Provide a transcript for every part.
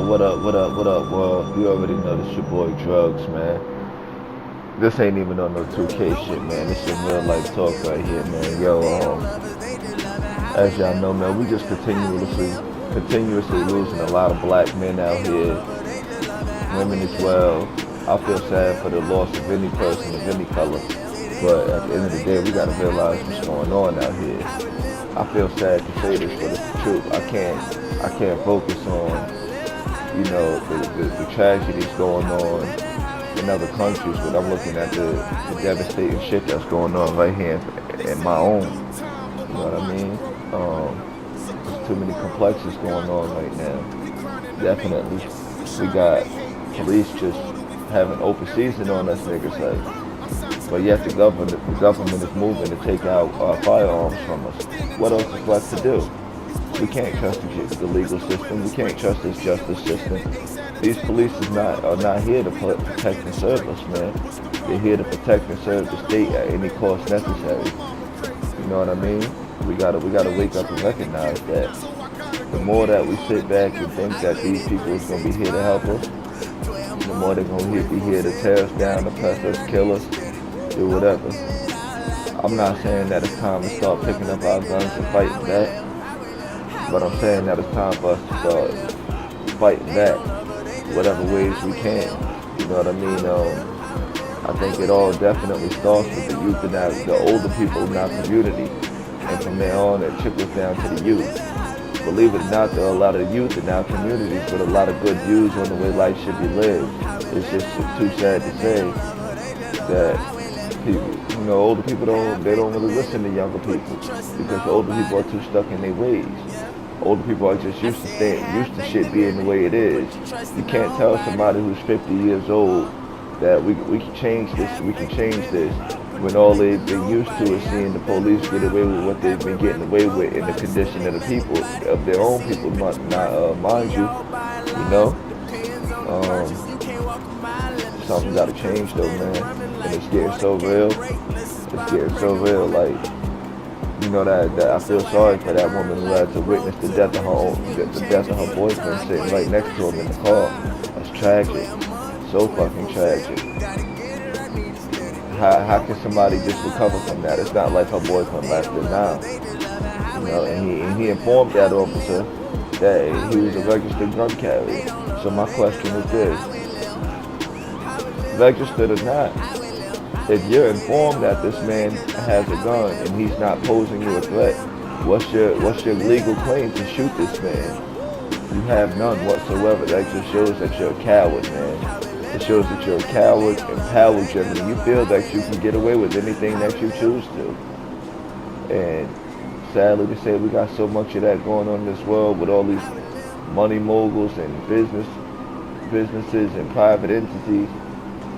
what up, world? You already know this your boy Drugs, man. This ain't even on no 2K shit, man. This is real life talk right here, man. Yo, as y'all know, man, we just continuously losing a lot of black men out here, women as well. I feel sad for the loss of any person of any color, but at the end of the day, we gotta realize what's going on out here. I feel sad to say this, but it's the truth. I can't focus on, the tragedies going on in other countries, but I'm looking at the devastating shit that's going on right here in my own. You know what I mean? There's too many complexes going on right now. Definitely. We got police just having open season on us niggas, like, but yet the government is moving to take out our firearms from us. What else is left to do? We can't trust the legal system. We can't trust this justice system. These police are not here to protect and serve us, man. They're here to protect and serve the state at any cost necessary. You know what I mean? We gotta wake up and recognize that. The more that we sit back and think that these people is gonna be here to help us, the more they're gonna be here to tear us down, oppress us, kill us, do whatever. I'm not saying that it's time to start picking up our guns and fighting back, but I'm saying that it's time for us to start fighting back whatever ways we can. You know what I mean? I think it all definitely starts with the youth and the older people in our community, and from there on it trickles down to the youth. Believe it or not, there are a lot of youth in our communities with a lot of good views on the way life should be lived. It's just too sad to say that people, older people don't really listen to younger people, because older people are too stuck in their ways. Older people are just used to shit being the way it is. You can't tell somebody who's 50 years old that we can change this, when all they've been used to is seeing the police get away with what they've been getting away with in the condition of the people, of their own people, mind you. Something gotta change though, man. And it's getting so real. Like, that I feel sorry for that woman who had to witness the death of her boyfriend sitting right next to him in the car. That's tragic. So fucking tragic. How can somebody just recover from that? It's not like her boyfriend left her now. And he informed that officer that he was a registered gun carrier. So my question is this: registered or not, if you're informed that this man has a gun and he's not posing you a threat, what's your legal claim to shoot this man? You have none whatsoever. That just shows that you're a coward, man. It shows that you're a coward and power-driven, and you feel that you can get away with anything that you choose to. And sadly to say, we got so much of that going on in this world with all these money moguls and businesses and private entities.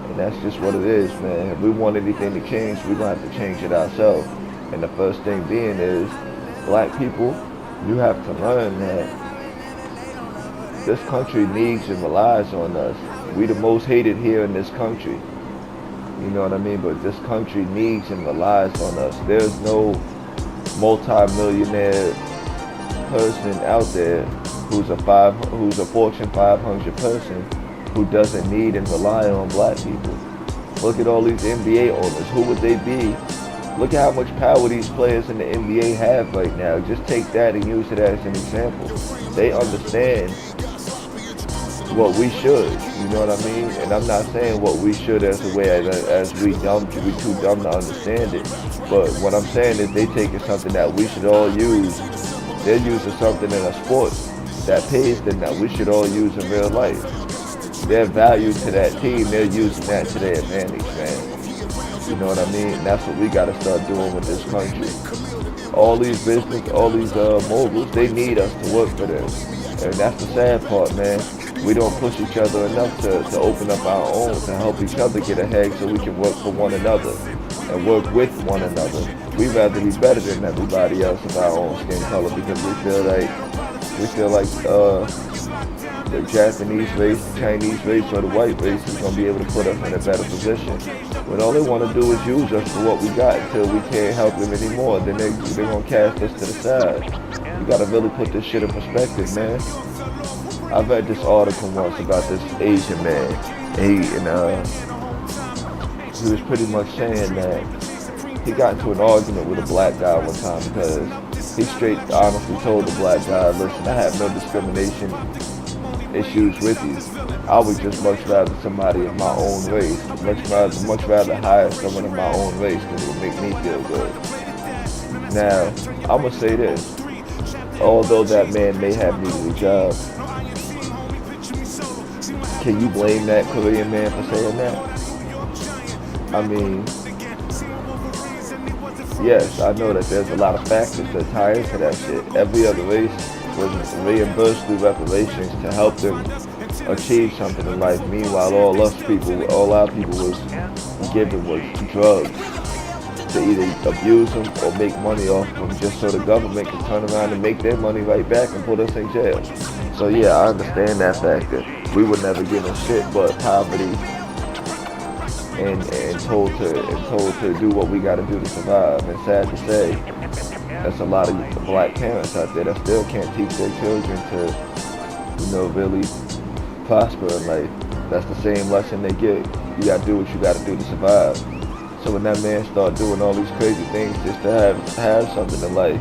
And that's just what it is, man. If we want anything to change, we're going to have to change it ourselves. And the first thing being is, black people, you have to learn that this country needs and relies on us. We the most hated here in this country. You know what I mean? But this country needs and relies on us. There's no multi-millionaire person out there who's a Fortune 500 person who doesn't need and rely on black people. Look at all these NBA owners. Who would they be? Look at how much power these players in the NBA have right now. Just take that and use it as an example. They understand what we should, you know what I mean? And I'm not saying what we should as a way as we too dumb to understand it. But what I'm saying is they taking something that we should all use. They're using something in a sport that pays them that we should all use in real life. Their value to that team, they're using that to their advantage, man. You know what I mean? And that's what we gotta start doing with this country. All these moguls, they need us to work for them. And that's the sad part, man. We don't push each other enough to open up our own, to help each other get ahead so we can work for one another and work with one another. We'd rather be better than everybody else of our own skin color, because we feel like the Japanese race, the Chinese race, or the white race is going to be able to put us in a better position. When all they want to do is use us for what we got until we can't help them anymore, then they're going to cast us to the side. You got to really put this shit in perspective, man. I read this article once about this Asian man. He was pretty much saying that he got into an argument with a black guy one time because he straight honestly told the black guy, listen, I have no discrimination issues with you. I would just much rather somebody of my own race, much rather hire someone of my own race because it would make me feel good. Now, I'm going to say this. Although that man may have needed a job, can you blame that Korean man for saying that? I mean, yes, I know that there's a lot of factors that tie into that shit. Every other race was reimbursed through reparations to help them achieve something in life. Meanwhile, all our people was given was drugs to either abuse them or make money off them just so the government can turn around and make their money right back and put us in jail. So yeah, I understand that factor. We were never given shit but poverty and told to do what we got to do to survive. And sad to say, there's a lot of black parents out there that still can't teach their children to, really prosper in life. That's the same lesson they get. You got to do what you got to do to survive. So when that man start doing all these crazy things just to have something in life,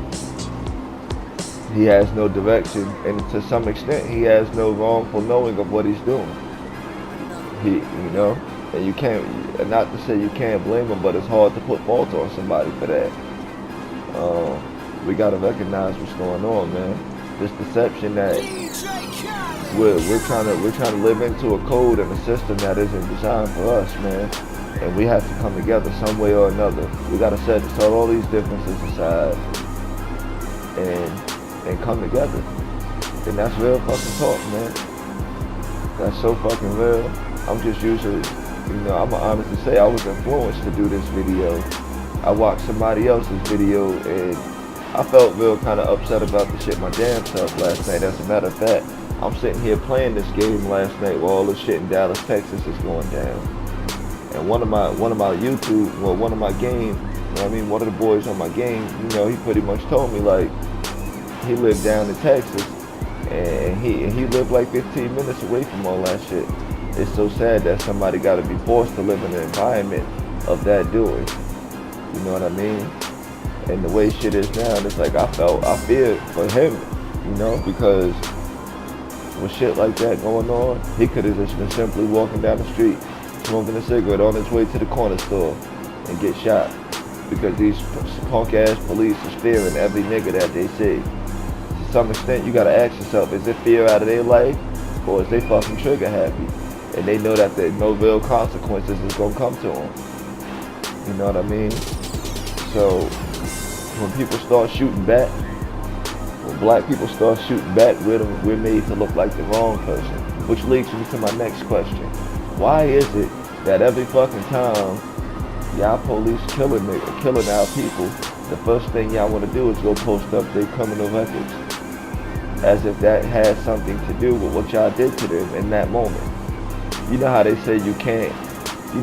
he has no direction, and to some extent, he has no wrongful knowing of what he's doing. And you can't, not to say you can't blame him, but it's hard to put fault on somebody for that. We gotta recognize what's going on, man. This deception that we're trying to live into a code and a system that isn't designed for us, man. And we have to come together some way or another. We gotta set all these differences aside and come together. And that's real fucking talk, man. That's so fucking real. I'm just usually, I'm gonna honestly say I was influenced to do this video. I watched somebody else's video and I felt real kind of upset about the shit my damn self last night. As a matter of fact, I'm sitting here playing this game last night while all this shit in Dallas, Texas is going down. And one of my game, one of the boys on my game, he pretty much told me like he lived down in Texas and he lived like 15 minutes away from all that shit. It's so sad that somebody got to be forced to live in an environment of that doing. You know what I mean? And the way shit is now, it's like I feared for him, because with shit like that going on, he could have just been simply walking down the street, smoking a cigarette on his way to the corner store and get shot because these punk ass police is fearing every nigga that they see. To some extent, you gotta ask yourself, is it fear out of their life or is they fucking trigger happy? And they know that no real consequences is gonna come to them. You know what I mean? So when people start shooting back, when black people start shooting back, we're made to look like the wrong person. Which leads me to my next question. Why is it that every fucking time y'all police killing our people, the first thing y'all want to do is go post up their criminal records? As if that has something to do with what y'all did to them in that moment. You know how they say you can't, you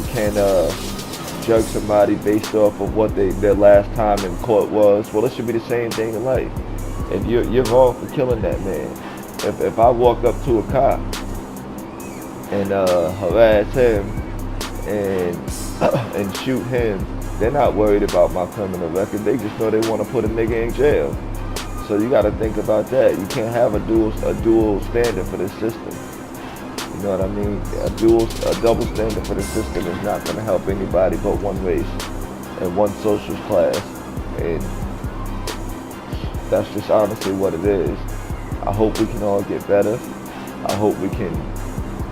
can't judge somebody based off of what their last time in court was. Well, it should be the same thing in life. If you're wrong for killing that man. If I walk up to a cop and harass him and shoot him, they're not worried about my criminal record. They just know they want to put a nigga in jail. So you got to think about that. You can't have a dual standard for this system. You know what I mean? A double standard for the system is not going to help anybody but one race and one social class. And that's just honestly what it is. I hope we can all get better. I hope we can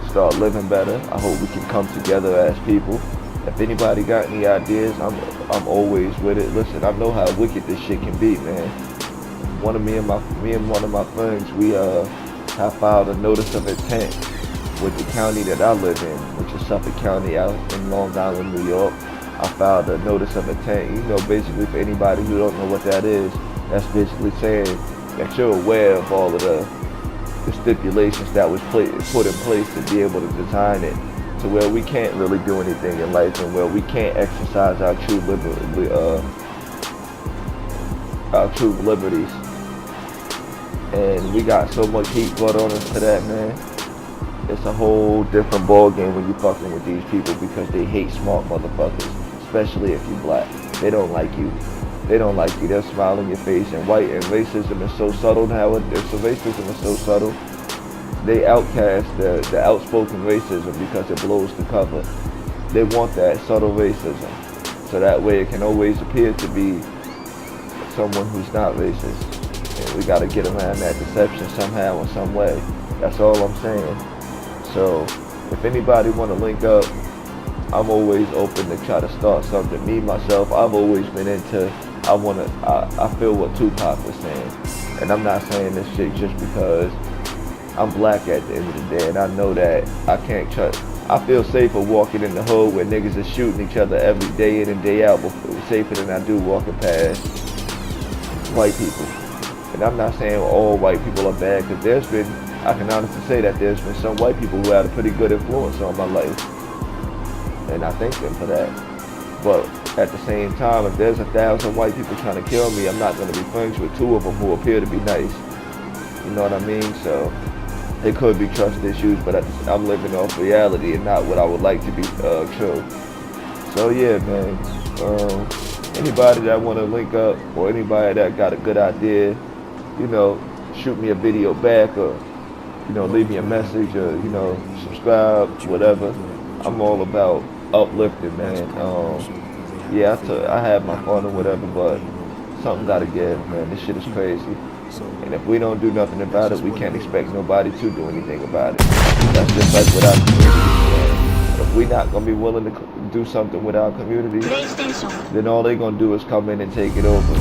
start living better. I hope we can come together as people. If anybody got any ideas, I'm always with it. Listen, I know how wicked this shit can be, man. Me and one of my friends, we have filed a notice of intent with the county that I live in, which is Suffolk County out in Long Island, New York. I filed a notice of intent. Basically for anybody who don't know what that is, that's basically saying that you're aware of all of the stipulations that was put in place to be able to design it to where we can't really do anything in life and where we can't exercise our true liberties. and we got so much heat brought on us to that, man. It's a whole different ball game when you fucking with these people because they hate smart motherfuckers, especially if you black. They don't like you. They don't like you. They'll smile in your face. And white and racism is so subtle now. Racism is so subtle. They outcast the outspoken racism because it blows the cover. They want that subtle racism, so that way it can always appear to be someone who's not racist. And we got to get around that deception somehow in some way. That's all I'm saying. So if anybody want to link up, I'm always open to try to start something. Me, myself, I've always been into, I feel what Tupac was saying. And I'm not saying this shit just because I'm black at the end of the day. And I know that I can't trust, I feel safer walking in the hood where niggas are shooting each other every day in and day out, safer than I do walking past white people. And I'm not saying all white people are bad, because I can honestly say that there's been some white people who had a pretty good influence on my life. And I thank them for that. But at the same time, if there's 1,000 white people trying to kill me, I'm not going to be friends with 2 of them who appear to be nice. You know what I mean? So it could be trust issues, but I'm living off reality and not what I would like to be true. So yeah, man. Anybody that want to link up, or anybody that got a good idea, you know, shoot me a video back, or leave me a message, or subscribe, whatever. I'm all about uplifting, man. Yeah, I have my fun or whatever, but something gotta give, man. This shit is crazy. And if we don't do nothing about it, we can't expect nobody to do anything about it. That's just like with our community, man. If we not gonna be willing to do something with our community, then all they gonna do is come in and take it over.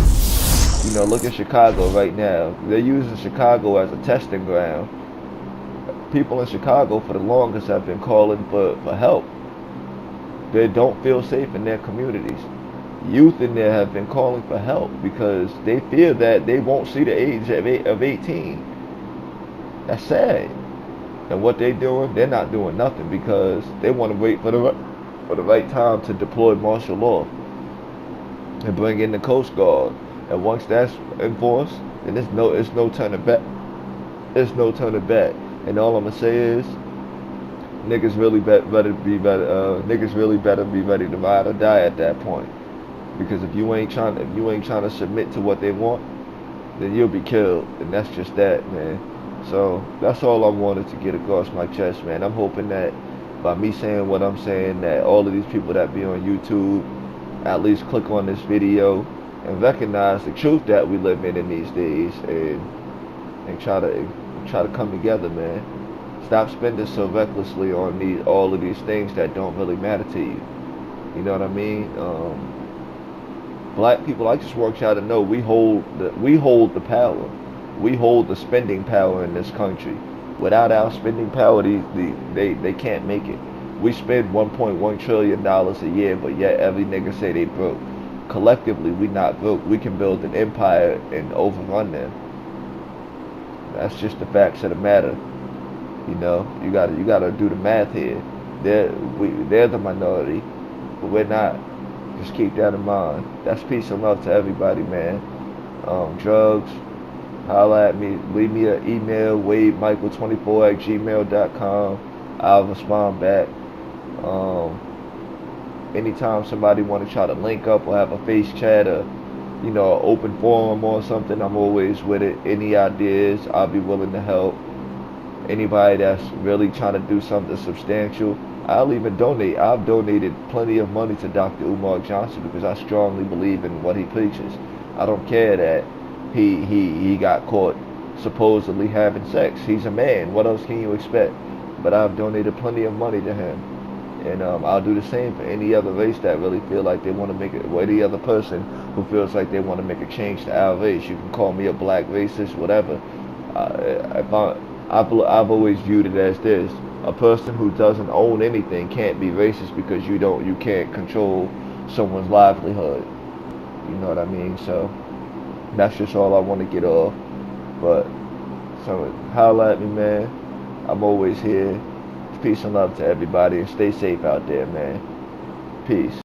Look at Chicago right now. They're using Chicago as a testing ground. People in Chicago for the longest have been calling for help. They don't feel safe in their communities. Youth in there have been calling for help because they fear that they won't see the age of 18. That's sad. And what they doing? They're not doing nothing because they want to wait for the right time to deploy martial law and bring in the Coast Guard. And once that's enforced, then it's no turning back. There's no turning back. And all I'm gonna say is, niggas really better be ready to ride or die at that point. Because if you ain't trying to submit to what they want, then you'll be killed. And that's just that, man. So that's all I wanted to get across my chest, man. I'm hoping that by me saying what I'm saying, that all of these people that be on YouTube at least click on this video and recognize the truth that we live in these days, and try to come together, man. Stop spending so recklessly on all of these things that don't really matter to you. You know what I mean? Black people, I just want y'all to know we hold the power. We hold the spending power in this country. Without our spending power, they can't make it. We spend $1.1 trillion a year, but yet every nigga say they broke. Collectively, we not broke. We can build an empire and overrun them. That's just the facts of the matter. You gotta do the math here. They're the minority, but we're not. Just keep that in mind. That's peace and love to everybody, man. Drugs, holla at me. Leave me an email, wademichael24@gmail.com. I'll respond back. Anytime somebody want to try to link up or have a face chat, or an open forum or something, I'm always with it. Any ideas, I'll be willing to help. Anybody that's really trying to do something substantial, I'll even donate. I've donated plenty of money to Dr. Umar Johnson because I strongly believe in what he preaches. I don't care that he got caught supposedly having sex. He's a man. What else can you expect? But I've donated plenty of money to him. And I'll do the same for any other race that really feel like they want to make it, or any other person who feels like they want to make a change to our race. You can call me a black racist, whatever. I've always viewed it as this: a person who doesn't own anything can't be racist because you can't control someone's livelihood. You know what I mean? So that's just all I want to get off. But so holla at me, man. I'm always here. Peace and love to everybody, and stay safe out there, man. Peace.